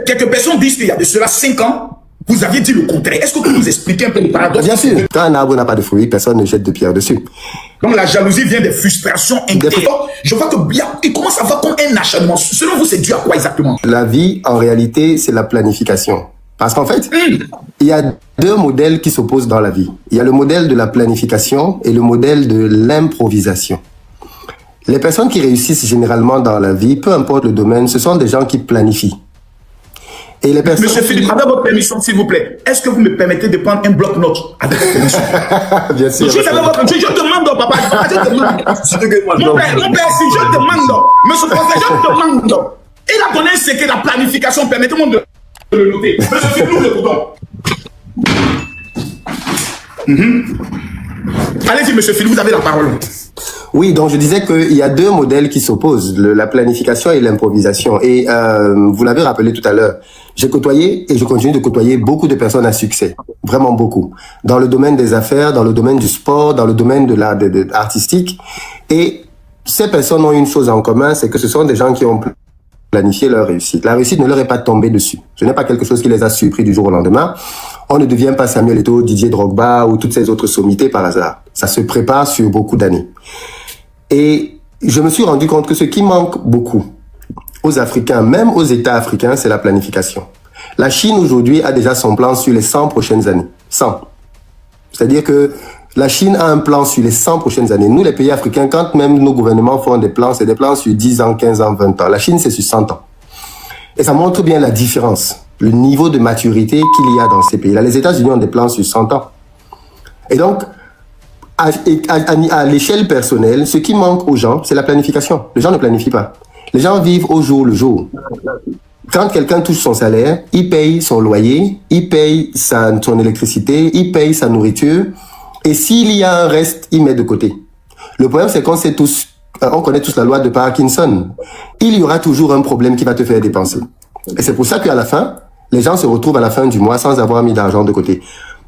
quelques personnes disent qu'il y a de cela 5 ans, vous aviez dit le contraire. Est-ce que vous pouvez nous expliquer un peu le paradoxe? Bien sûr, quand un arbre n'a pas de fruits, personne ne jette de pierre dessus. Donc la jalousie vient des frustrations intérieures. Je vois que il commence à avoir comme un acharnement. Selon vous, c'est dû à quoi exactement? La vie, en réalité, c'est la planification. Parce qu'en fait, il y a deux modèles qui s'opposent dans la vie. Il y a le modèle de la planification et le modèle de l'improvisation. Les personnes qui réussissent généralement dans la vie, peu importe le domaine, ce sont des gens qui planifient. Et les personnes Monsieur Philippe, avec votre permission, s'il vous plaît, est-ce que vous me permettez de prendre un bloc-notes avec votre permission? Bien sûr. Je demande, papa, je demande. Mon père, si je demande, monsieur Français, je demande. Il a donné un secret, la planification, permettez-moi de le noter. Monsieur Philippe, nous l'écoutons. Allez-y, monsieur Philippe, vous avez la parole. Oui, donc je disais qu'il y a deux modèles qui s'opposent, la planification et l'improvisation. Et vous l'avez rappelé tout à l'heure, j'ai côtoyé et je continue de côtoyer beaucoup de personnes à succès, vraiment beaucoup, dans le domaine des affaires, dans le domaine du sport, dans le domaine de l'art artistique. Et ces personnes ont une chose en commun, c'est que ce sont des gens qui ont planifié leur réussite. La réussite ne leur est pas tombée dessus. Ce n'est pas quelque chose qui les a surpris du jour au lendemain. On ne devient pas Samuel Eto'o, Didier Drogba ou toutes ces autres sommités par hasard. Ça se prépare sur beaucoup d'années. Et je me suis rendu compte que ce qui manque beaucoup aux Africains, même aux États africains, c'est la planification. La Chine aujourd'hui a déjà son plan sur les 100 prochaines années. 100. C'est-à-dire que la Chine a un plan sur les 100 prochaines années. Nous, les pays africains, quand même nos gouvernements font des plans, c'est des plans sur 10 ans, 15 ans, 20 ans. La Chine, c'est sur 100 ans. Et ça montre bien la différence, le niveau de maturité qu'il y a dans ces pays-là. Les États-Unis ont des plans sur 100 ans. Et donc, à l'échelle personnelle, ce qui manque aux gens, c'est la planification. Les gens ne planifient pas. Les gens vivent au jour le jour. Quand quelqu'un touche son salaire, il paye son loyer, il paye son électricité, il paye sa nourriture. Et s'il y a un reste, il met de côté. Le problème, c'est qu'on sait tous, on connaît tous la loi de Parkinson. Il y aura toujours un problème qui va te faire dépenser. Et c'est pour ça qu'à la fin, les gens se retrouvent à la fin du mois sans avoir mis d'argent de côté.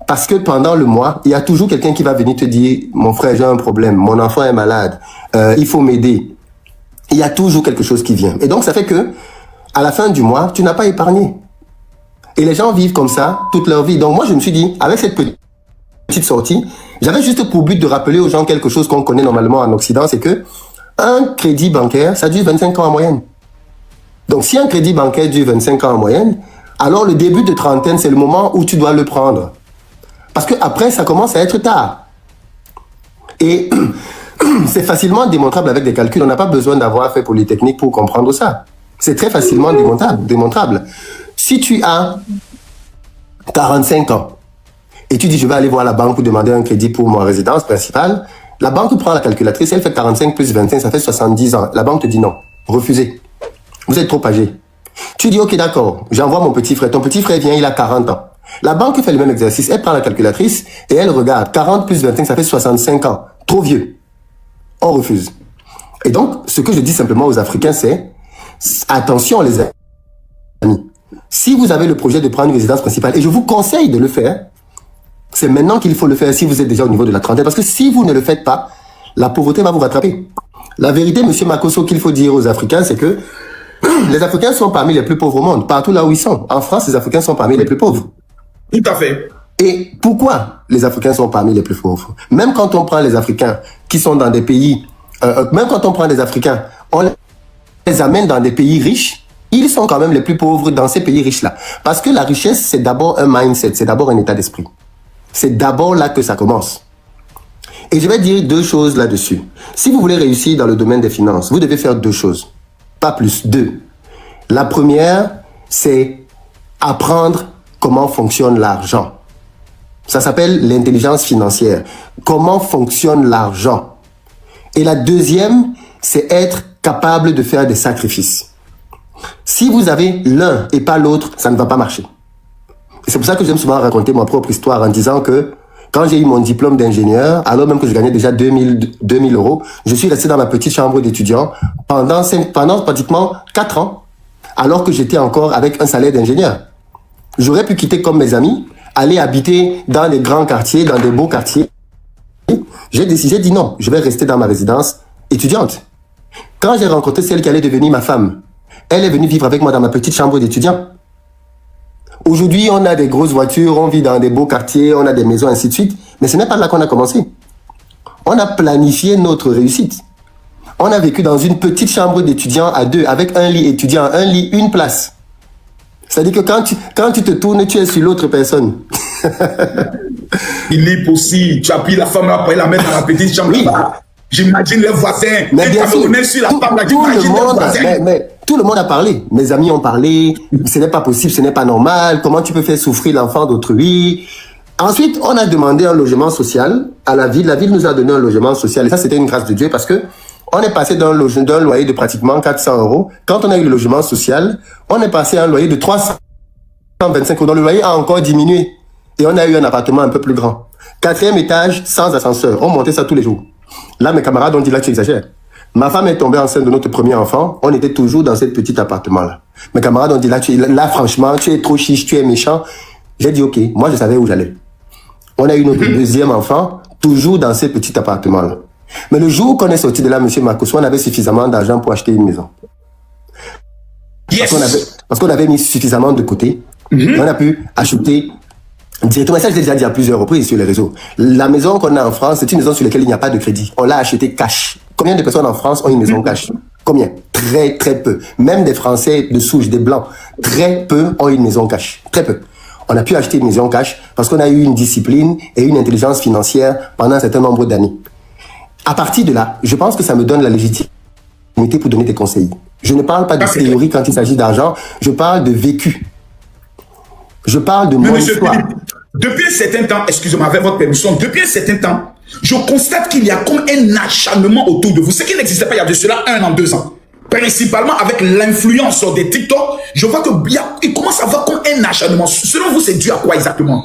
Parce que pendant le mois, il y a toujours quelqu'un qui va venir te dire « Mon frère, j'ai un problème, mon enfant est malade, il faut m'aider ». Il y a toujours quelque chose qui vient. Et donc, ça fait que, à la fin du mois, tu n'as pas épargné. Et les gens vivent comme ça toute leur vie. Donc moi, je me suis dit, avec cette petite sortie, j'avais juste pour but de rappeler aux gens quelque chose qu'on connaît normalement en Occident, c'est que un crédit bancaire, ça dure 25 ans en moyenne. Donc si un crédit bancaire dure 25 ans en moyenne, alors le début de trentaine, c'est le moment où tu dois le prendre. Parce que après, ça commence à être tard. Et c'est facilement démontrable avec des calculs. On n'a pas besoin d'avoir fait Polytechnique pour comprendre ça. C'est très facilement démontrable. Si tu as 45 ans et tu dis je vais aller voir la banque pour demander un crédit pour ma résidence principale, la banque prend la calculatrice, elle fait 45 plus 25, ça fait 70 ans. La banque te dit non, refusez. Vous êtes trop âgé. Tu dis ok d'accord, j'envoie mon petit frère. Ton petit frère vient, il a 40 ans. La banque fait le même exercice, elle prend la calculatrice et elle regarde. 40 plus 25, ça fait 65 ans. Trop vieux. On refuse. Et donc, ce que je dis simplement aux Africains, c'est attention les amis. Si vous avez le projet de prendre une résidence principale, et je vous conseille de le faire, c'est maintenant qu'il faut le faire si vous êtes déjà au niveau de la trentaine. Parce que si vous ne le faites pas, la pauvreté va vous rattraper. La vérité, monsieur Makosso, qu'il faut dire aux Africains, c'est que les Africains sont parmi les plus pauvres au monde, partout là où ils sont. En France, les Africains sont parmi les plus pauvres. Tout à fait. Et pourquoi les Africains sont parmi les plus pauvres? Même quand on prend les Africains qui sont dans des pays, même quand on prend des Africains, on les amène dans des pays riches, ils sont quand même les plus pauvres dans ces pays riches-là. Parce que la richesse, c'est d'abord un mindset, c'est d'abord un état d'esprit. C'est d'abord là que ça commence. Et je vais dire deux choses là-dessus. Si vous voulez réussir dans le domaine des finances, vous devez faire deux choses. Pas plus, deux. La première, c'est apprendre comment fonctionne l'argent. Ça s'appelle l'intelligence financière. Comment fonctionne l'argent? Et la deuxième, c'est être capable de faire des sacrifices. Si vous avez l'un et pas l'autre, ça ne va pas marcher. Et c'est pour ça que j'aime souvent raconter ma propre histoire en disant que quand j'ai eu mon diplôme d'ingénieur, alors même que je gagnais déjà 2000 euros, je suis resté dans ma petite chambre d'étudiant pendant pratiquement 4 ans, alors que j'étais encore avec un salaire d'ingénieur. J'aurais pu quitter comme mes amis, aller habiter dans les grands quartiers, dans des beaux quartiers. J'ai dit non, je vais rester dans ma résidence étudiante. Quand j'ai rencontré celle qui allait devenir ma femme, elle est venue vivre avec moi dans ma petite chambre d'étudiant. Aujourd'hui, on a des grosses voitures, on vit dans des beaux quartiers, on a des maisons, ainsi de suite. Mais ce n'est pas là qu'on a commencé. On a planifié notre réussite. On a vécu dans une petite chambre d'étudiants à 2, avec un lit étudiant, un lit, une place. C'est-à-dire que quand tu te tournes, tu es sur l'autre personne. Il est possible. Tu as pris la femme après la mettre dans la petite chambre. Oui. J'imagine les voisins. Mais bien sûr, sur la femme là, tout le monde a parlé. Mes amis ont parlé. Ce n'est pas possible, ce n'est pas normal. Comment tu peux faire souffrir l'enfant d'autrui? Ensuite, on a demandé un logement social à la ville. La ville nous a donné un logement social. Et ça, c'était une grâce de Dieu parce que on est passé d'un loyer de pratiquement 400 €. Quand on a eu le logement social, on est passé à un loyer de 325 €. Donc le loyer a encore diminué. Et on a eu un appartement un peu plus grand. 4e étage, sans ascenseur. On montait ça tous les jours. Là, mes camarades ont dit, là, tu exagères. Ma femme est tombée enceinte de notre premier enfant. On était toujours dans ce petit appartement-là. Mes camarades ont dit, là, franchement, tu es trop chiche, tu es méchant. J'ai dit, OK, moi, je savais où j'allais. On a eu notre deuxième enfant, toujours dans ce petit appartement-là. Mais le jour qu'on est sorti de là, monsieur Makosso, on avait suffisamment d'argent pour acheter une maison. Yes. Parce qu'on avait mis suffisamment de côté. On a pu acheter directement. Ça, je l'ai déjà dit à plusieurs reprises sur les réseaux. La maison qu'on a en France, c'est une maison sur laquelle il n'y a pas de crédit. On l'a achetée cash. Combien de personnes en France ont une maison cash? Combien? Très, très peu. Même des Français de souche, des Blancs, très peu ont une maison cash. Très peu. On a pu acheter une maison cash parce qu'on a eu une discipline et une intelligence financière pendant un certain nombre d'années. À partir de là, je pense que ça me donne la légitimité pour donner des conseils. Je ne parle pas de théorie quand il s'agit d'argent, je parle de vécu. Je parle de mon histoire. Depuis un certain temps, excusez-moi, avec votre permission, depuis un certain temps, je constate qu'il y a comme un acharnement autour de vous, ce qui n'existait pas il y a de cela 1 an, 2 ans. Principalement avec l'influence des TikTok, je vois qu'il commence à avoir comme un acharnement. Selon vous, c'est dû à quoi exactement?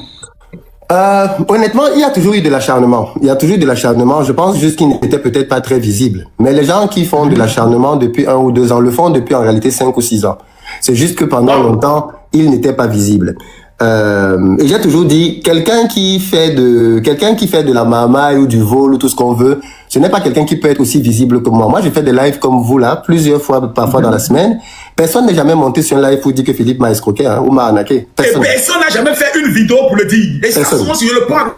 Honnêtement, il y a toujours eu de l'acharnement. Il y a toujours eu de l'acharnement. Je pense juste qu'il n'était peut-être pas très visible. Mais les gens qui font de l'acharnement depuis 1 ou 2 ans le font depuis en réalité 5 ou 6 ans. C'est juste que pendant longtemps, il n'était pas visible. Et j'ai toujours dit, quelqu'un qui fait de la marmaille ou du vol ou tout ce qu'on veut, ce n'est pas quelqu'un qui peut être aussi visible que moi. Moi, j'ai fait des lives comme vous là, plusieurs fois, parfois dans la semaine. Personne n'est jamais monté sur un live pour dire que Philippe m'a escroqué, ou m'a arnaqué. Personne n'a jamais fait une vidéo pour le dire. Et ça, souvent, si je le prends,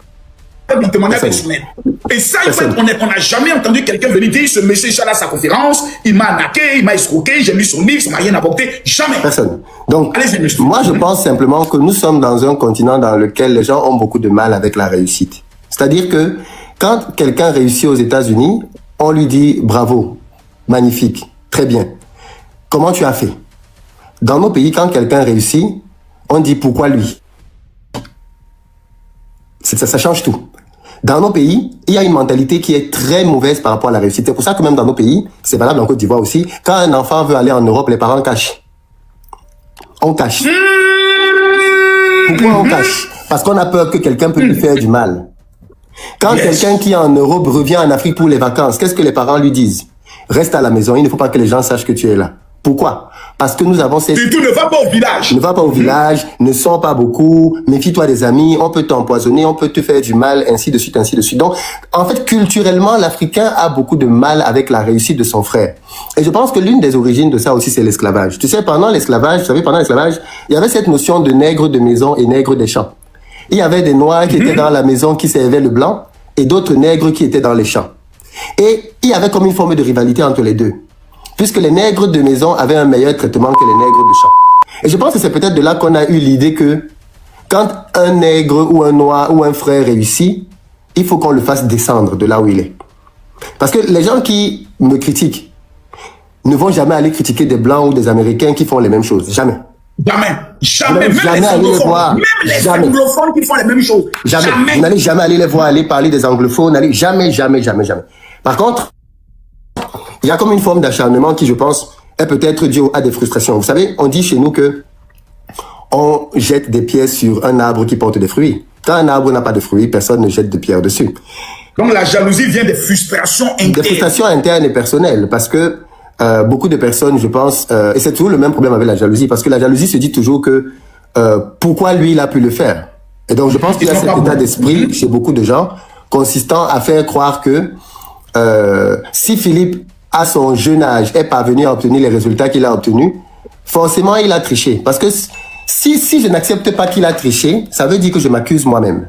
un témoignage personnel. Et ça, en fait, on n'a jamais entendu quelqu'un venir dire, ce monsieur est allé à sa conférence, il m'a arnaqué, il m'a escroqué, j'ai lu son livre, ça m'a rien apporté. Jamais. Personne. Donc, moi, je pense simplement que nous sommes dans un continent dans lequel les gens ont beaucoup de mal avec la réussite. C'est-à-dire que quand quelqu'un réussit aux États-Unis, on lui dit bravo, magnifique, très bien. Comment tu as fait? Dans nos pays, quand quelqu'un réussit, on dit pourquoi lui? Ça change tout. Dans nos pays, il y a une mentalité qui est très mauvaise par rapport à la réussite. C'est pour ça que même dans nos pays, c'est valable en Côte d'Ivoire aussi, quand un enfant veut aller en Europe, les parents cachent. On cache. Pourquoi on cache? Parce qu'on a peur que quelqu'un peut lui faire du mal. Quand quelqu'un qui est en Europe revient en Afrique pour les vacances, qu'est-ce que les parents lui disent? Reste à la maison, il ne faut pas que les gens sachent que tu es là. Pourquoi? Parce que nous avons cette... Tu ne vas pas au village. Ne va pas au village, ne sors pas beaucoup, méfie-toi des amis, on peut t'empoisonner, on peut te faire du mal, ainsi de suite, ainsi de suite. Donc, en fait, culturellement, l'Africain a beaucoup de mal avec la réussite de son frère. Et je pense que l'une des origines de ça aussi, c'est l'esclavage. Tu sais, pendant l'esclavage, il y avait cette notion de nègre de maison et nègre des champs. Il y avait des noirs qui étaient dans la maison qui servaient le blanc et d'autres nègres qui étaient dans les champs. Et il y avait comme une forme de rivalité entre les deux. Puisque les nègres de maison avaient un meilleur traitement que les nègres de champ. Et je pense que c'est peut-être de là qu'on a eu l'idée que quand un nègre ou un noir ou un frère réussit, il faut qu'on le fasse descendre de là où il est. Parce que les gens qui me critiquent ne vont jamais aller critiquer des Blancs ou des Américains qui font les mêmes choses. Jamais. Jamais. Même les anglophones. Même les anglophones qui font les mêmes choses. Jamais. Vous n'allez jamais aller les voir aller parler des anglophones. Jamais. Par contre, il y a comme une forme d'acharnement qui, je pense, est peut-être due à des frustrations. Vous savez, on dit chez nous que on jette des pierres sur un arbre qui porte des fruits. Quand un arbre n'a pas de fruits, personne ne jette de pierres dessus. Donc la jalousie vient des frustrations internes. Des frustrations internes et personnelles, parce que beaucoup de personnes, je pense, et c'est toujours le même problème avec la jalousie, parce que la jalousie se dit toujours que pourquoi lui il a pu le faire. Et donc je pense qu'il y a cet état d'esprit chez beaucoup de gens consistant à faire croire que si Philippe à son jeune âge est parvenu à obtenir les résultats qu'il a obtenus, forcément il a triché. Parce que Si je n'accepte pas qu'il a triché, ça veut dire que je m'accuse moi-même.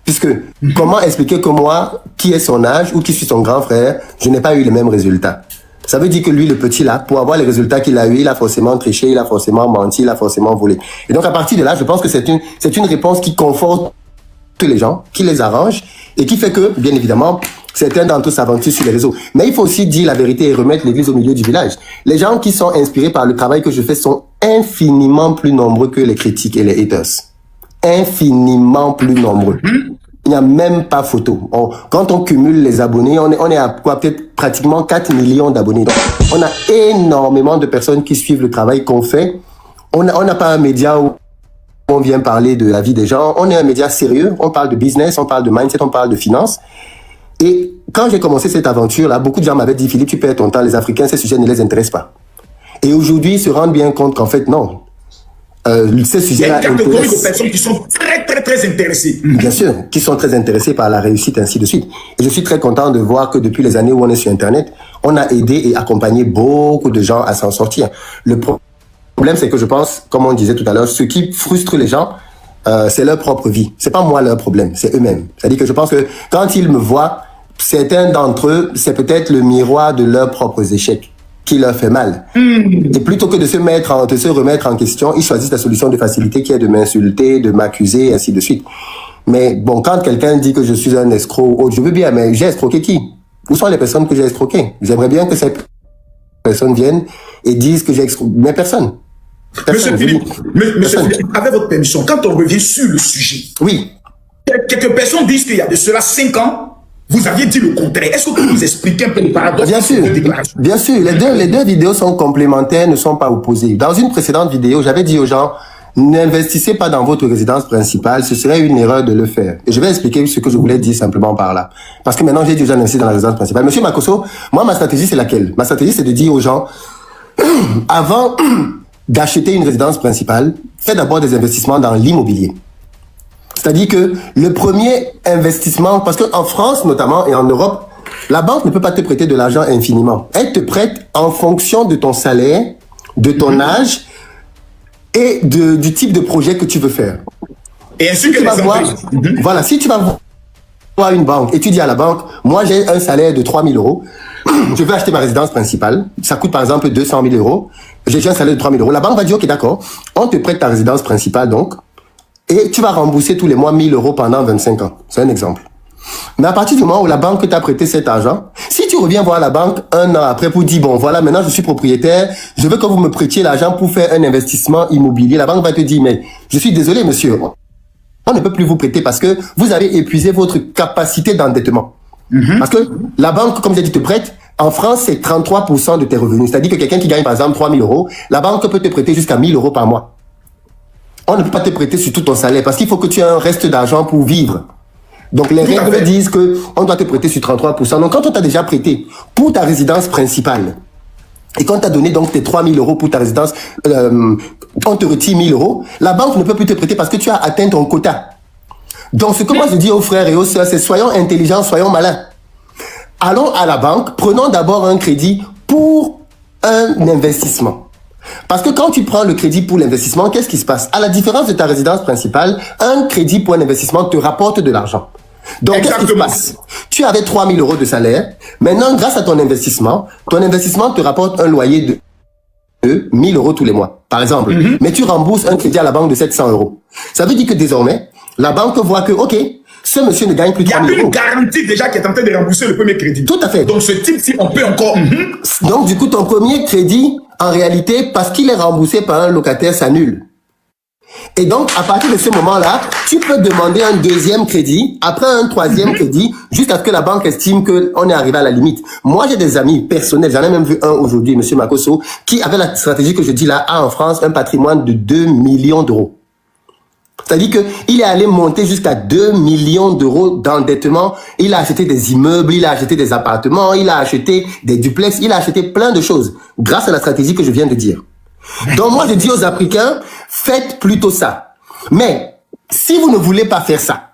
Puisque, comment expliquer que moi, qui est son âge ou qui suis son grand frère, je n'ai pas eu les mêmes résultats? Ça veut dire que lui, le petit là, pour avoir les résultats qu'il a eu, il a forcément triché, il a forcément menti, il a forcément volé. Et donc, à partir de là, je pense que c'est une réponse qui conforte tous les gens, qui les arrange et qui fait que, bien évidemment, certains d'entre eux s'aventurent sur les réseaux. Mais il faut aussi dire la vérité et remettre l'église au milieu du village. Les gens qui sont inspirés par le travail que je fais sont infiniment plus nombreux que les critiques et les haters. Infiniment plus nombreux. Il n'y a même pas photo. Quand on cumule les abonnés, on est à quoi, peut-être pratiquement 4 millions d'abonnés. Donc, on a énormément de personnes qui suivent le travail qu'on fait. On n'a pas un média où on vient parler de la vie des gens. On est un média sérieux. On parle de business, on parle de mindset, on parle de finance. Et quand j'ai commencé cette aventure-là, beaucoup de gens m'avaient dit, Philippe, tu perds ton temps, les Africains, ces sujets ne les intéressent pas. Et aujourd'hui, ils se rendent bien compte qu'en fait, non. Ces sujets-là il y a une catégorie de personnes qui sont très intéressées. Bien sûr, qui sont très intéressées par la réussite, ainsi de suite. Et je suis très content de voir que depuis les années où on est sur Internet, on a aidé et accompagné beaucoup de gens à s'en sortir. Le problème, c'est que je pense, comme on disait tout à l'heure, ce qui frustre les gens, c'est leur propre vie. C'est pas moi leur problème, c'est eux-mêmes. C'est-à-dire que je pense que quand ils me voient, certains d'entre eux, c'est peut-être le miroir de leurs propres échecs qui leur fait mal. Et plutôt que de se remettre en question, ils choisissent la solution de facilité qui est de m'insulter, de m'accuser, ainsi de suite. Mais bon, quand quelqu'un dit que je suis un escroc, je veux bien, mais j'ai escroqué qui? Où sont les personnes que j'ai escroquées? J'aimerais bien que ces personnes viennent et disent que j'ai escroqué. Mais personne. Monsieur Philippe, avec votre permission, quand on revient sur le sujet, oui. Quelques personnes disent qu'il y a de cela 5 ans, vous aviez dit le contraire. Est-ce que vous pouvez nous expliquer un peu le paradoxe? Bien sûr, bien sûr. Les deux vidéos sont complémentaires, ne sont pas opposées. Dans une précédente vidéo, j'avais dit aux gens, n'investissez pas dans votre résidence principale, ce serait une erreur de le faire. Et je vais expliquer ce que je voulais dire simplement par là. Parce que maintenant, j'ai déjà investi dans la résidence principale. Monsieur Makosso, moi, ma stratégie, c'est laquelle? Ma stratégie, c'est de dire aux gens, avant d'acheter une résidence principale, faites d'abord des investissements dans l'immobilier. C'est-à-dire que le premier investissement, parce qu'en France notamment et en Europe, la banque ne peut pas te prêter de l'argent infiniment. Elle te prête en fonction de ton salaire, de ton âge et du type de projet que tu veux faire. Et ainsi que les entreprises. Voilà, si tu vas voir une banque et tu dis à la banque, moi j'ai un salaire de 3 000 euros, je veux acheter ma résidence principale, ça coûte par exemple 200 000 euros, j'ai un salaire de 3 000 euros. La banque va dire, ok d'accord, on te prête ta résidence principale donc, et tu vas rembourser tous les mois 1 000 euros pendant 25 ans. C'est un exemple. Mais à partir du moment où la banque t'a prêté cet argent, si tu reviens voir la banque 1 an après pour dire, bon voilà, maintenant je suis propriétaire, je veux que vous me prêtiez l'argent pour faire un investissement immobilier, la banque va te dire, mais je suis désolé monsieur, on ne peut plus vous prêter parce que vous avez épuisé votre capacité d'endettement. Parce que la banque, comme j'ai dit, te prête, en France, c'est 33% de tes revenus. C'est-à-dire que quelqu'un qui gagne par exemple 3 000 euros, la banque peut te prêter jusqu'à 1 000 euros par mois. On ne peut pas te prêter sur tout ton salaire parce qu'il faut que tu aies un reste d'argent pour vivre. Donc les règles disent que on doit te prêter sur 33%. Donc quand on t'a déjà prêté pour ta résidence principale et quand t'a donné donc tes 3 000 euros pour ta résidence, on te retire 1 000 euros, la banque ne peut plus te prêter parce que tu as atteint ton quota. Donc ce que moi je dis aux frères et aux sœurs, c'est soyons intelligents, soyons malins. Allons à la banque, prenons d'abord un crédit pour un investissement. Parce que quand tu prends le crédit pour l'investissement, qu'est-ce qui se passe? À la différence de ta résidence principale, un crédit pour un investissement te rapporte de l'argent. Donc, qu'est-ce qui se passe? Tu avais 3 000 euros de salaire. Maintenant, grâce à ton investissement te rapporte un loyer de 1 000 euros tous les mois, par exemple. Mais tu rembourses un crédit à la banque de 700 euros. Ça veut dire que désormais, la banque voit que, ok, ce monsieur ne gagne plus 3 000 euros. Il y a une garantie déjà qui est en train de rembourser le premier crédit. Tout à fait. Donc, ce type-ci, on peut encore... Donc, du coup, ton premier crédit, en réalité, parce qu'il est remboursé par un locataire, s'annule. Et donc, à partir de ce moment-là, tu peux demander un deuxième crédit, après un troisième crédit, jusqu'à ce que la banque estime qu'on est arrivé à la limite. Moi, j'ai des amis personnels, j'en ai même vu un aujourd'hui, monsieur Makosso, qui avait la stratégie que je dis là, a en France un patrimoine de 2 millions d'euros. C'est-à-dire qu'il est allé monter jusqu'à 2 millions d'euros d'endettement. Il a acheté des immeubles, il a acheté des appartements, il a acheté des duplex, il a acheté plein de choses grâce à la stratégie que je viens de dire. Donc moi, je dis aux Africains, faites plutôt ça. Mais si vous ne voulez pas faire ça,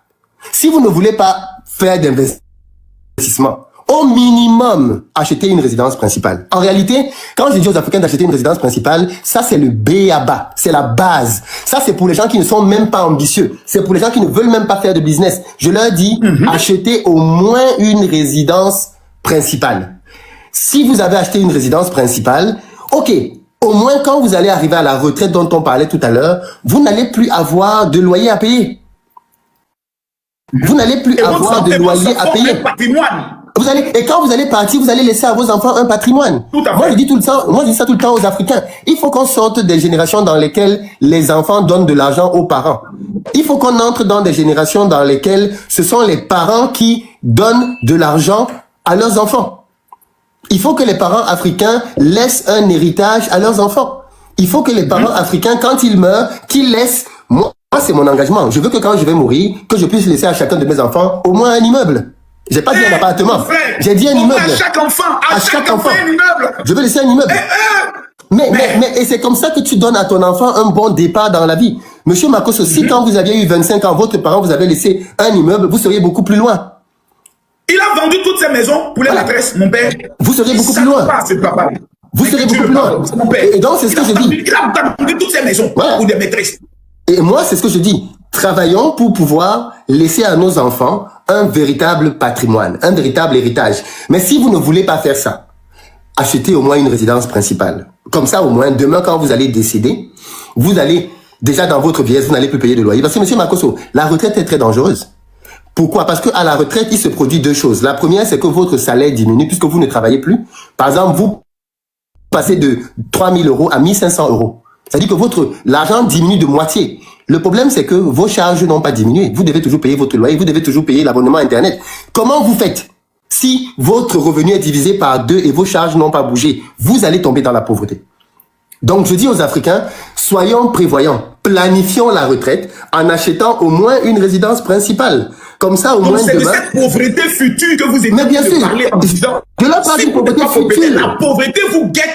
si vous ne voulez pas faire d'investissement, au minimum, acheter une résidence principale. En réalité, quand je dis aux Africains d'acheter une résidence principale, ça c'est le B à bas, c'est la base. Ça c'est pour les gens qui ne sont même pas ambitieux. C'est pour les gens qui ne veulent même pas faire de business. Je leur dis, achetez au moins une résidence principale. Si vous avez acheté une résidence principale, ok, au moins quand vous allez arriver à la retraite dont on parlait tout à l'heure, vous n'allez plus avoir de loyer à payer. Vous n'allez plus avoir de loyer à payer. Et quand vous allez partir, vous allez laisser à vos enfants un patrimoine. Moi, je dis ça tout le temps aux Africains. Il faut qu'on sorte des générations dans lesquelles les enfants donnent de l'argent aux parents. Il faut qu'on entre dans des générations dans lesquelles ce sont les parents qui donnent de l'argent à leurs enfants. Il faut que les parents africains laissent un héritage à leurs enfants. Il faut que les parents africains, quand ils meurent, qu'ils laissent... Moi, c'est mon engagement. Je veux que quand je vais mourir, que je puisse laisser à chacun de mes enfants au moins un immeuble. J'ai pas dit un appartement. J'ai dit un immeuble. À chaque enfant, un immeuble. Je veux laisser un immeuble. Et c'est comme ça que tu donnes à ton enfant un bon départ dans la vie. Monsieur Makosso, si quand vous aviez eu 25 ans, votre parent vous avait laissé un immeuble, vous seriez beaucoup plus loin. Il a vendu toutes ses maisons pour les maîtresses, mon père. Vous seriez beaucoup plus loin. Vous serez beaucoup plus loin. Et donc, c'est ce que je dis. Il a vendu toutes ses maisons pour des maîtresses. Et moi, c'est ce que je dis. Travaillons pour pouvoir laisser à nos enfants un véritable patrimoine, un véritable héritage. Mais si vous ne voulez pas faire ça, achetez au moins une résidence principale. Comme ça, au moins, demain, quand vous allez décéder, vous allez, déjà dans votre vieillesse, vous n'allez plus payer de loyer. Parce que, monsieur Makosso, la retraite est très dangereuse. Pourquoi? Parce qu'à la retraite, il se produit deux choses. La première, c'est que votre salaire diminue puisque vous ne travaillez plus. Par exemple, vous passez de 3 000 euros à 1 500 euros. C'est-à-dire que l'argent diminue de moitié. Le problème, c'est que vos charges n'ont pas diminué. Vous devez toujours payer votre loyer, vous devez toujours payer l'abonnement Internet. Comment vous faites? Si votre revenu est divisé par 2 et vos charges n'ont pas bougé, vous allez tomber dans la pauvreté. Donc, je dis aux Africains, soyons prévoyants. Planifions la retraite en achetant au moins une résidence principale. Comme ça, au moins demain... C'est de cette pauvreté future que vous êtes Mais bien sûr, parler en disant... De la part d'une pauvreté future. La pauvreté vous guette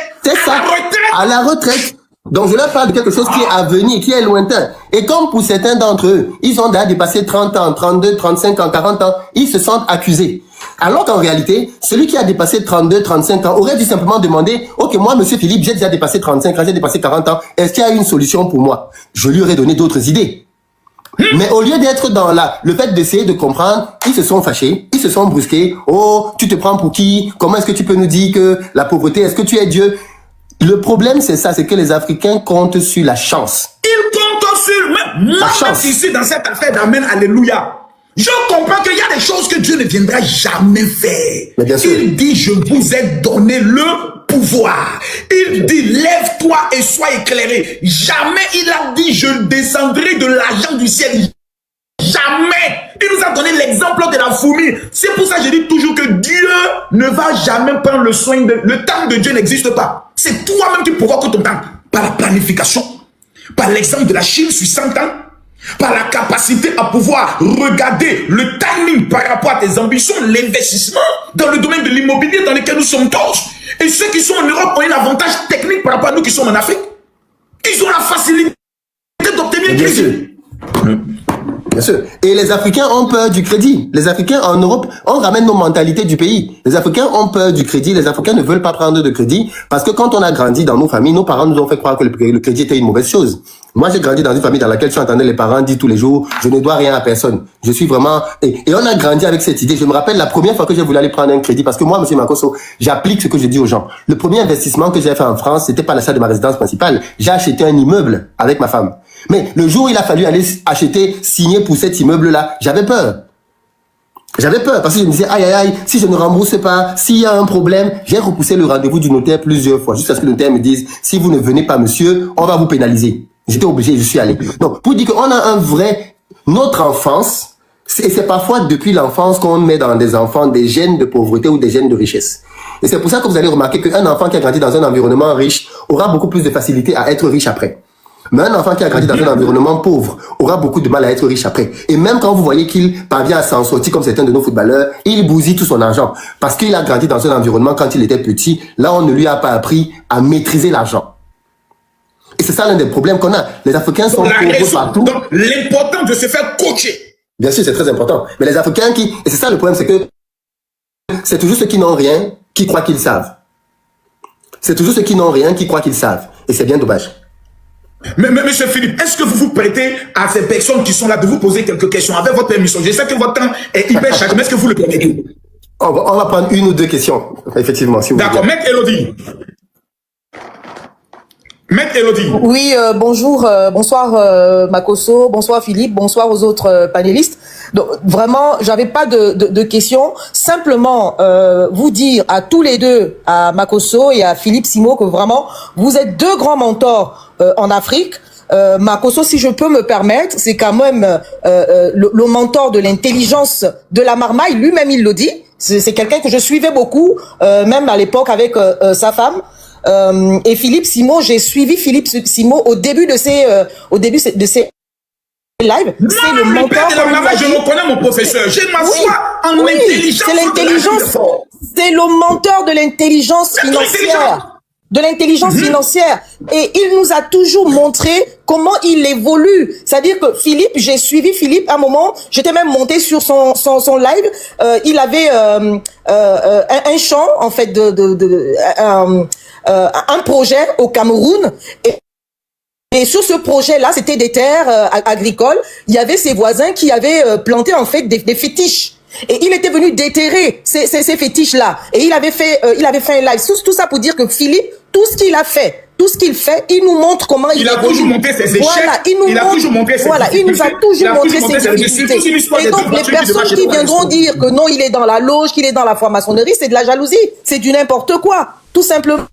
à la retraite. Donc, je leur parle de quelque chose qui est à venir, qui est lointain. Et comme pour certains d'entre eux, ils ont déjà dépassé 30 ans, 32, 35 ans, 40 ans, ils se sentent accusés. Alors qu'en réalité, celui qui a dépassé 32, 35 ans aurait dû simplement demander, ok, moi, monsieur Philippe, j'ai déjà dépassé 35 ans, j'ai dépassé 40 ans, est-ce qu'il y a une solution pour moi? Je lui aurais donné d'autres idées. Mais au lieu d'être dans le fait d'essayer de comprendre, ils se sont fâchés, ils se sont brusqués. Oh, tu te prends pour qui? Comment est-ce que tu peux nous dire que la pauvreté, est-ce que tu es Dieu? Le problème, c'est ça, c'est que les Africains comptent sur la chance. Ils comptent sur... Moi, même ici, dans cette affaire d'Amen, alléluia, je comprends qu'il y a des choses que Dieu ne viendra jamais faire. Mais bien sûr. Il dit, je vous ai donné le pouvoir. Il dit, lève-toi et sois éclairé. Jamais il a dit, je descendrai de l'argent du ciel. Jamais. Il nous a donné l'exemple de la fourmi. C'est pour ça que je dis toujours que Dieu ne va jamais prendre le soin de... Le temps de Dieu n'existe pas. C'est toi-même qui provoques ton temps. Par la planification, par l'exemple de la Chine sur 100 ans, par la capacité à pouvoir regarder le timing par rapport à tes ambitions, l'investissement dans le domaine de l'immobilier dans lequel nous sommes tous. Et ceux qui sont en Europe ont un avantage technique par rapport à nous qui sommes en Afrique. Ils ont la facilité d'obtenir un crédit. Bien sûr. Et les Africains ont peur du crédit. Les Africains en Europe, on ramène nos mentalités du pays. Les Africains ont peur du crédit. Les Africains ne veulent pas prendre de crédit parce que quand on a grandi dans nos familles, nos parents nous ont fait croire que le crédit était une mauvaise chose. Moi, j'ai grandi dans une famille dans laquelle tu entendais les parents dire tous les jours, je ne dois rien à personne. Je suis vraiment... Et on a grandi avec cette idée. Je me rappelle la première fois que j'ai voulu aller prendre un crédit parce que moi, monsieur Makosso, j'applique ce que je dis aux gens. Le premier investissement que j'ai fait en France, c'était pas l'achat de ma résidence principale. J'ai acheté un immeuble avec ma femme. Mais le jour où il a fallu aller signer pour cet immeuble-là, j'avais peur. J'avais peur parce que je me disais, aïe, aïe, aïe, si je ne rembourse pas, s'il y a un problème, j'ai repoussé le rendez-vous du notaire plusieurs fois, jusqu'à ce que le notaire me dise, si vous ne venez pas, monsieur, on va vous pénaliser. J'étais obligé, je suis allé. Donc, pour dire qu'on a un vrai, notre enfance, et c'est parfois depuis l'enfance qu'on met dans des enfants des gènes de pauvreté ou des gènes de richesse. Et c'est pour ça que vous allez remarquer qu'un enfant qui a grandi dans un environnement riche aura beaucoup plus de facilité à être riche après. Mais un enfant qui a grandi dans un environnement pauvre aura beaucoup de mal à être riche après. Et même quand vous voyez qu'il parvient à s'en sortir comme certains de nos footballeurs, il bousille tout son argent. Parce qu'il a grandi dans un environnement quand il était petit, là on ne lui a pas appris à maîtriser l'argent. Et c'est ça l'un des problèmes qu'on a. Les Africains sont pauvres partout. Donc l'important de se faire coacher. Bien sûr, c'est très important. Mais les Africains et c'est ça le problème, c'est que c'est toujours ceux qui n'ont rien qui croient qu'ils savent. C'est toujours ceux qui n'ont rien qui croient qu'ils savent. Et c'est bien dommage. Mais monsieur Philippe, est-ce que vous vous prêtez à ces personnes qui sont là de vous poser quelques questions avec votre permission? Je sais que votre temps est hyper chargé, mais est-ce que vous le permettez? On va prendre une ou deux questions, effectivement. Si d'accord, Maître Elodie. Maître Elodie. Oui, bonjour, bonsoir Makosso, bonsoir Philippe, bonsoir aux autres panélistes. Donc vraiment, j'avais pas de questions. Simplement, vous dire à tous les deux, à Makosso et à Philippe Simo, que vraiment, vous êtes deux grands mentors en Afrique. Makosso, si je peux me permettre, c'est quand même le mentor de l'intelligence de la marmaille. Lui-même, il le dit. C'est quelqu'un que je suivais beaucoup, même à l'époque avec sa femme. Et Philippe Simo, j'ai suivi Philippe Simo au début de ses lives. C'est le mentor. Je reconnais mon professeur. J'ai ma foi en intelligence. C'est l'intelligence. C'est le mentor de l'intelligence financière. De l'intelligence financière. Et il nous a toujours montré comment il évolue. C'est-à-dire que Philippe, j'ai suivi Philippe à un moment, j'étais même monté sur son live. Il avait un chant, en fait, un projet au Cameroun. Et sur ce projet-là, c'était des terres agricoles. Il y avait ses voisins qui avaient planté, en fait, des fétiches. Et il était venu déterrer ces fétiches-là. Et il avait fait un live. Tout ça pour dire que Philippe, tout ce qu'il a fait, tout ce qu'il fait, il nous montre comment il a toujours montré ses échecs. Voilà, il nous a toujours montré ses difficultés. Et donc, les personnes qui viendront dire que non, il est dans la loge, qu'il est dans la franc-maçonnerie, c'est de la jalousie. C'est du n'importe quoi. Tout simplement.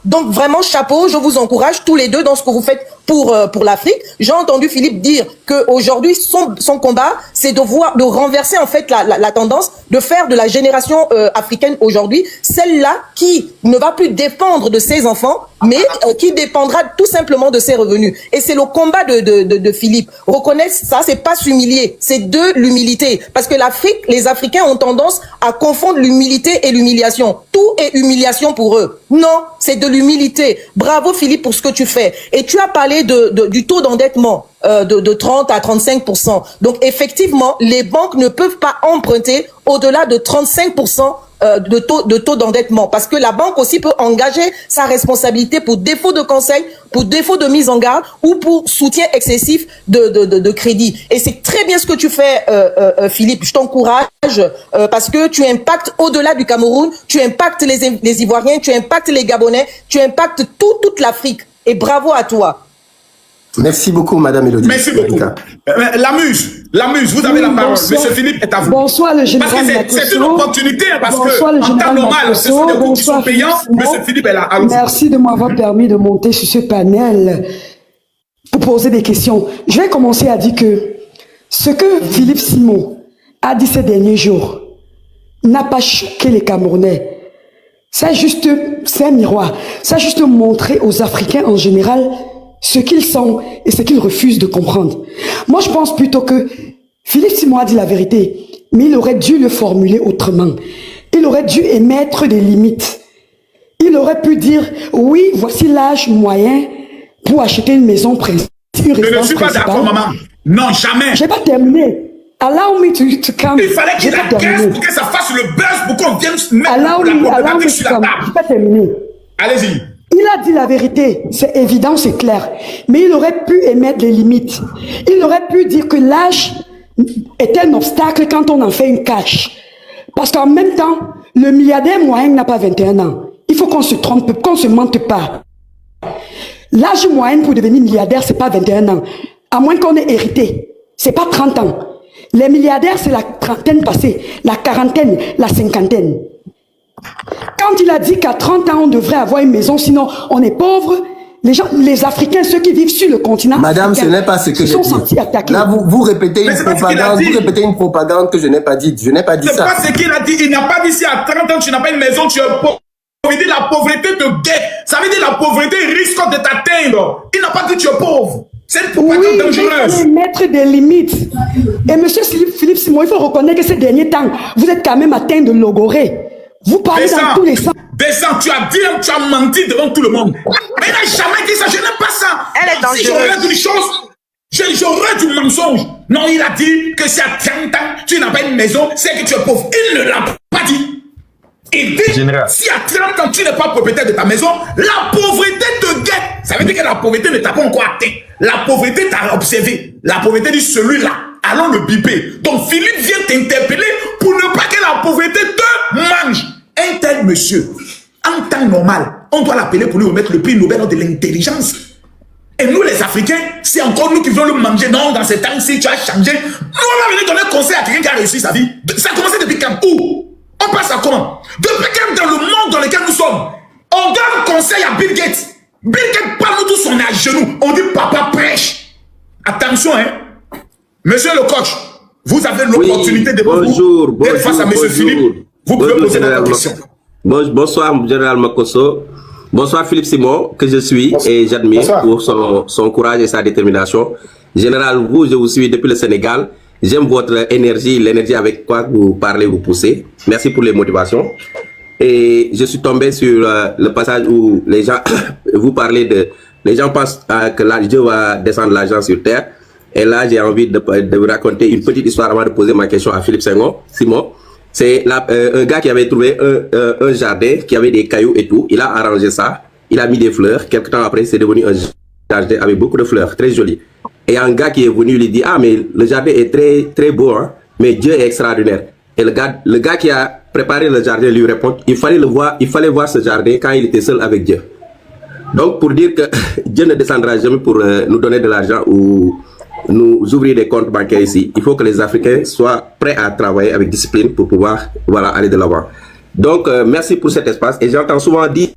Donc vraiment chapeau, je vous encourage tous les deux dans ce que vous faites pour l'Afrique. J'ai entendu Philippe dire que aujourd'hui son combat, c'est de renverser en fait la tendance, de faire de la génération africaine aujourd'hui celle-là qui ne va plus dépendre de ses enfants, mais qui dépendra tout simplement de ses revenus. Et c'est le combat de Philippe. Reconnaître ça, c'est pas s'humilier, c'est de l'humilité, parce que l'Afrique, les Africains ont tendance à confondre l'humilité et l'humiliation. Tout est humiliation pour eux. Non, c'est de l'humilité. Bravo Philippe pour ce que tu fais. Et tu as parlé du taux d'endettement de 30 à 35%. Donc effectivement, les banques ne peuvent pas emprunter au-delà de 35% de taux d'endettement, parce que la banque aussi peut engager sa responsabilité pour défaut de conseil, pour défaut de mise en garde ou pour soutien excessif de crédit. Et c'est très bien ce que tu fais, Philippe. Je t'encourage parce que tu impactes au-delà du Cameroun, tu impactes les Ivoiriens, tu impactes les Gabonais, tu impactes toute l'Afrique. Et bravo à toi. Merci beaucoup, Madame Elodie. Merci beaucoup. La muse, vous avez la parole. Monsieur Philippe est à vous. Bonsoir, le général Parce que c'est une opportunité, parce que en temps normal, ce sont des coûts qui sont payants. Monsieur Philippe est là. Merci de m'avoir permis de monter sur ce panel pour poser des questions. Je vais commencer à dire que ce que Philippe Simo a dit ces derniers jours n'a pas choqué les Camerounais. C'est un miroir. Ça a juste montré aux Africains en général ce qu'ils sont et ce qu'ils refusent de comprendre. Moi, je pense plutôt que Philippe Simo a dit la vérité, mais il aurait dû le formuler autrement. Il aurait dû émettre des limites. Il aurait pu dire, oui, voici l'âge moyen pour acheter une maison principale. Je ne suis pas d'accord, maman. Non, jamais. Je n'ai pas terminé. Allow me to come. Il fallait qu'il encaisse pour que ça fasse le buzz, pour qu'on vienne mettre la problématique sur la table. Je n'ai pas terminé. Allez-y. Il a dit la vérité, c'est évident, c'est clair. Mais il aurait pu émettre des limites. Il aurait pu dire que l'âge est un obstacle quand on en fait une cash. Parce qu'en même temps, le milliardaire moyen n'a pas 21 ans. Il faut qu'on se trompe, qu'on se mente pas. L'âge moyen pour devenir milliardaire, c'est pas 21 ans. À moins qu'on ait hérité. C'est pas 30 ans. Les milliardaires, c'est la trentaine passée, la quarantaine, la cinquantaine. Quand il a dit qu'à 30 ans, on devrait avoir une maison, sinon on est pauvre, les Africains, ceux qui vivent sur le continent Madame, africain, ce n'est pas ce que j'ai dit. Là, vous répétez une propagande que je n'ai pas dite. Je n'ai pas dit ça. C'est pas ce qu'il a dit. Il n'a pas dit si à 30 ans, tu n'as pas une maison, tu es pauvre. Il dit la pauvreté te guette. Ça veut dire la pauvreté risque de t'atteindre. Il n'a pas dit tu es pauvre. C'est une propagande dangereuse. Il faut mettre des limites. Et monsieur Philippe Simo, il faut reconnaître que ces derniers temps, vous êtes quand même atteint de logorée. Vous parlez dans tous les sens. Descends, tu as menti devant tout le monde. Mais il n'a jamais dit ça, je n'aime pas ça. Elle est dangereuse. Si je regarde une chose, J'aurais du mensonge. Non, il a dit que si à 30 ans, tu n'as pas une maison, c'est que tu es pauvre. Il ne l'a pas dit. Il dit, si à 30 ans, tu n'es pas propriétaire de ta maison, la pauvreté te guette. Ça veut dire que la pauvreté ne t'a pas encore atteint. La pauvreté t'a observé. La pauvreté dit celui-là, allons le biper. Donc Philippe vient t'interpeller pour ne pas que la pauvreté te mange. Un tel monsieur, en temps normal, on doit l'appeler pour lui remettre le prix Nobel de l'intelligence. Et nous, les Africains, c'est encore nous qui voulons le manger. Non, dans ces temps-ci, tu as changé. Nous, on va venir donner conseil à quelqu'un qui a réussi sa vie. Ça a commencé depuis quand? Où? On passe à comment? Depuis quand dans le monde dans lequel nous sommes, on donne conseil à Bill Gates. Bill Gates parle tous, on est à genoux. On dit papa prêche. Attention, hein. Monsieur le coach, vous avez l'opportunité de vous d'être face à monsieur Philippe. Vous pouvez poser la question. Bonsoir, Général Makosso. Bonsoir, Philippe Simon, que je suis et j'admire pour son courage et sa détermination. Général, je vous suis depuis le Sénégal. J'aime votre énergie, l'énergie avec quoi vous parlez, vous poussez. Merci pour les motivations. Et je suis tombé sur le passage où les gens, vous parlez de... Les gens pensent que Dieu va descendre l'argent sur terre. Et là, j'ai envie de vous raconter une petite histoire avant de poser ma question à Philippe Simon. C'est un gars qui avait trouvé un jardin qui avait des cailloux et tout. Il a arrangé ça. Il a mis des fleurs. Quelques temps après, c'est devenu un jardin avec beaucoup de fleurs, très joli. Et un gars qui est venu lui dit, ah, mais le jardin est très, très beau, hein, mais Dieu est extraordinaire. Et le gars qui a préparé le jardin lui répond, il fallait voir ce jardin quand il était seul avec Dieu. Donc, pour dire que Dieu ne descendra jamais pour nous donner de l'argent ou nous ouvrir des comptes bancaires ici, il faut que les Africains soient prêts à travailler avec discipline pour pouvoir aller de l'avant. Donc, merci pour cet espace. Et j'entends souvent dire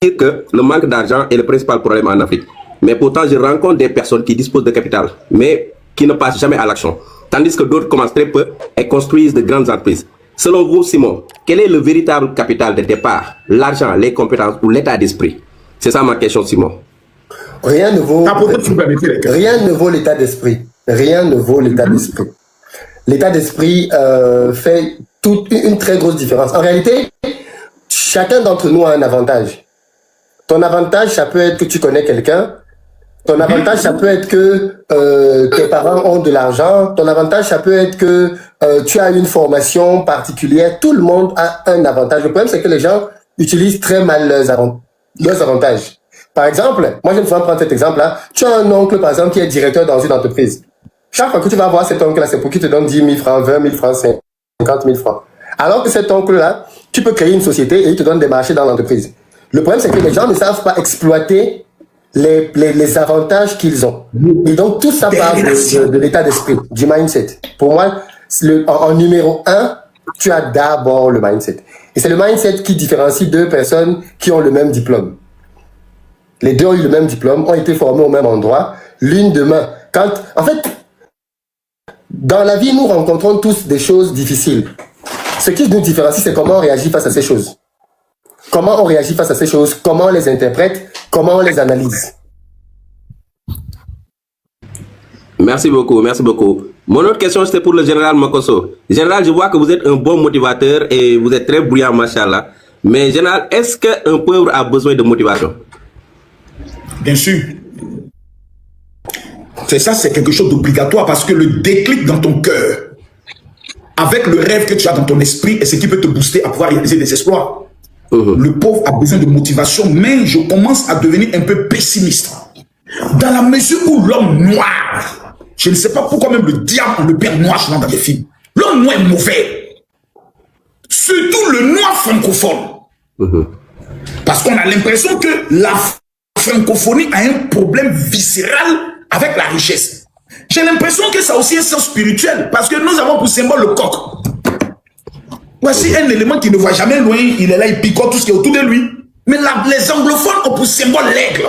que le manque d'argent est le principal problème en Afrique. Mais pourtant, je rencontre des personnes qui disposent de capital, mais qui ne passent jamais à l'action. Tandis que d'autres commencent très peu et construisent de grandes entreprises. Selon vous, Simon, quel est le véritable capital de départ? L'argent, les compétences ou l'état d'esprit? C'est ça ma question, Simon. Rien ne vaut l'état d'esprit. Rien ne vaut l'état d'esprit. L'état d'esprit fait une très grosse différence. En réalité, chacun d'entre nous a un avantage. Ton avantage, ça peut être que tu connais quelqu'un. Ton avantage, ça peut être que tes parents ont de l'argent. Ton avantage, ça peut être que tu as une formation particulière. Tout le monde a un avantage. Le problème, c'est que les gens utilisent très mal leurs avantages. Par exemple, moi, je vais prendre cet exemple-là. Tu as un oncle, par exemple, qui est directeur dans une entreprise. Chaque fois que tu vas voir cet oncle-là, c'est pour qu'il te donne 10 000 francs, 20 000 francs, 50 000 francs. Alors que cet oncle-là, tu peux créer une société et il te donne des marchés dans l'entreprise. Le problème, c'est que les gens ne savent pas exploiter les avantages qu'ils ont. Et donc, tout ça parle de l'état d'esprit, du mindset. Pour moi, en numéro 1, tu as d'abord le mindset. Et c'est le mindset qui différencie deux personnes qui ont le même diplôme. Les deux ont eu le même diplôme, ont été formés au même endroit. L'une demain. En fait, dans la vie, nous rencontrons tous des choses difficiles. Ce qui nous différencie, c'est comment on réagit face à ces choses. Comment on réagit face à ces choses, comment on les interprète, comment on les analyse. Merci beaucoup, merci beaucoup. Mon autre question, c'était pour le général Makosso. Général, je vois que vous êtes un bon motivateur et vous êtes très brillant, machallah. Mais général, est-ce qu'un pauvre a besoin de motivation? Bien sûr. C'est quelque chose d'obligatoire parce que le déclic dans ton cœur, avec le rêve que tu as dans ton esprit, est ce qui peut te booster à pouvoir réaliser des exploits. Le pauvre a besoin de motivation, mais je commence à devenir un peu pessimiste. Dans la mesure où l'homme noir, je ne sais pas pourquoi même le diable, le père noir souvent dans les films, l'homme noir est mauvais. Surtout le noir francophone. Parce qu'on a l'impression que la francophonie a un problème viscéral avec la richesse. J'ai l'impression que ça a aussi un sens spirituel, parce que nous avons pour symbole le coq. Voici un élément qui ne voit jamais loin, il est là, il picote tout ce qui est autour de lui. Mais les anglophones ont pour symbole l'aigle,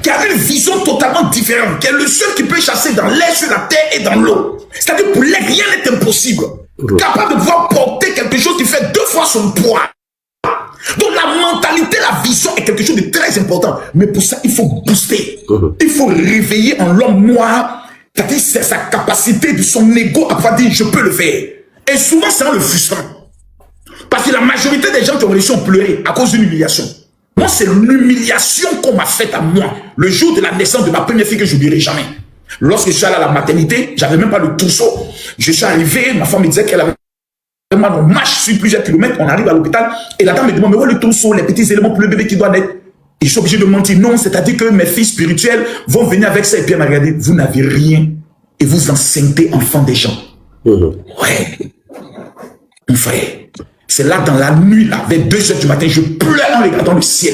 qui a une vision totalement différente, qui est le seul qui peut chasser dans l'air, sur la terre et dans l'eau. C'est-à-dire pour l'aigle, rien n'est impossible. Capable de pouvoir porter quelque chose qui fait 2 fois son poids. Donc la mentalité, la vision est quelque chose de très important. Mais pour ça, il faut booster. Il faut réveiller en l'homme noir, c'est-à-dire c'est sa capacité de son ego à pouvoir dire je peux le faire. Et souvent, c'est en le frustrant. Parce que la majorité des gens qui ont réussi ont pleuré à cause d'une humiliation. Moi, c'est l'humiliation qu'on m'a faite à moi. Le jour de la naissance de ma première fille que je n'oublierai jamais. Lorsque je suis allé à la maternité, j'avais même pas le trousseau. Je suis arrivé, ma femme me disait qu'elle avait... On marche sur plusieurs kilomètres, on arrive à l'hôpital, et la dame me demande, mais où est le trousseau, les petits éléments pour le bébé qui doit naître? Et je suis obligé de mentir. Non, c'est-à-dire que mes filles spirituelles vont venir avec ça, et puis elle m'a regardé, vous n'avez rien, et vous enseignez enfant des gens. Ouais. Mon frère, c'est là dans la nuit, là, vers 2h du matin, je pleure en regardant le ciel.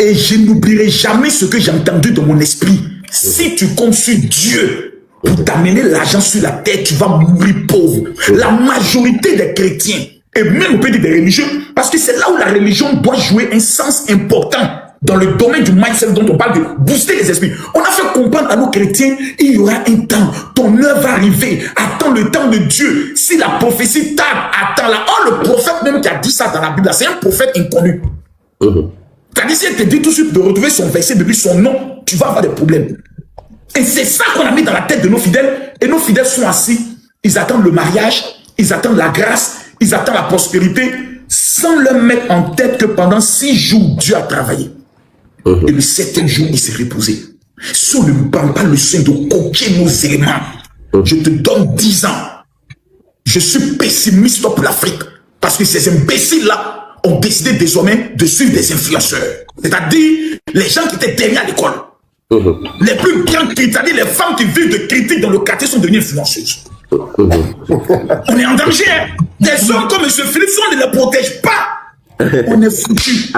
Et je n'oublierai jamais ce que j'ai entendu dans mon esprit. Si tu comptes sur Dieu pour t'amener l'argent sur la tête, tu vas mourir pauvre. La majorité des chrétiens, et même au pays des religieux, parce que c'est là où la religion doit jouer un sens important dans le domaine du mindset dont on parle de booster les esprits. On a fait comprendre à nos chrétiens, il y aura un temps, ton heure va arriver, attends le temps de Dieu. Si la prophétie tarde, attends-la. Oh, le prophète même qui a dit ça dans la Bible, c'est un prophète inconnu. C'est-à-dire, si elle te dit tout de suite de retrouver son verset depuis son nom, tu vas avoir des problèmes. Et c'est ça qu'on a mis dans la tête de nos fidèles. Et nos fidèles sont assis, ils attendent le mariage, ils attendent la grâce, ils attendent la prospérité, sans leur mettre en tête que pendant 6 jours, Dieu a travaillé. Et le 7e jour, il s'est reposé. Si on ne me parle pas le soin de coquer nos éléments, je te donne 10 ans. Je suis pessimiste pour l'Afrique. Parce que ces imbéciles-là ont décidé désormais de suivre des influenceurs. C'est-à-dire les gens qui étaient derrière l'école. Les plus grandes critiques, c'est-à-dire les femmes qui vivent de critiques dans le quartier sont devenues influenceuses. On est en danger. Des hommes comme M. Philippe, si on ne les protège pas, on est foutu.